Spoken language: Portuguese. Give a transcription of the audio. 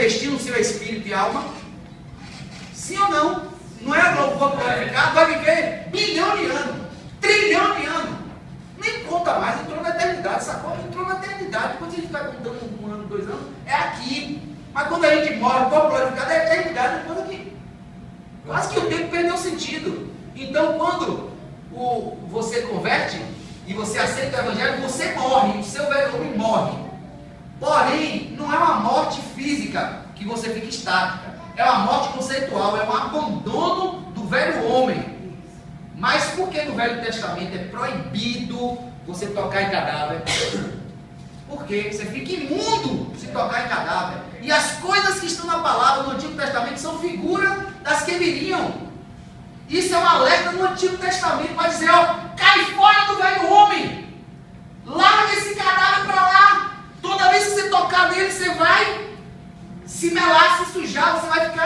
investir no seu espírito e alma? Sim ou não? Não é o corpo glorificado? Vai viver bilhão de anos, trilhão de anos. Nem conta mais, entrou na eternidade, sacou? Entrou na eternidade. Quando a gente está contando 1 ano, 2 anos, é aqui. Mas quando a gente morre, o corpo glorificado é a eternidade, não conta aqui. Quase que o tempo perdeu sentido. Então, quando você converte e você aceita o Evangelho, você morre, o seu velho homem morre. Porém, não é uma morte física que você fica estática. É uma morte conceitual, é um abandono do velho homem. Mas por que no Velho Testamento é proibido você tocar em cadáver? Porque você fica imundo se tocar em cadáver. E as coisas que estão na palavra no Antigo Testamento são figuras das que viriam. Isso é um alerta no Antigo Testamento para dizer, ó, cai fora do velho homem. Larga esse cadáver para lá. Toda vez que você tocar nele, você vai se melar, se sujar, você vai ficar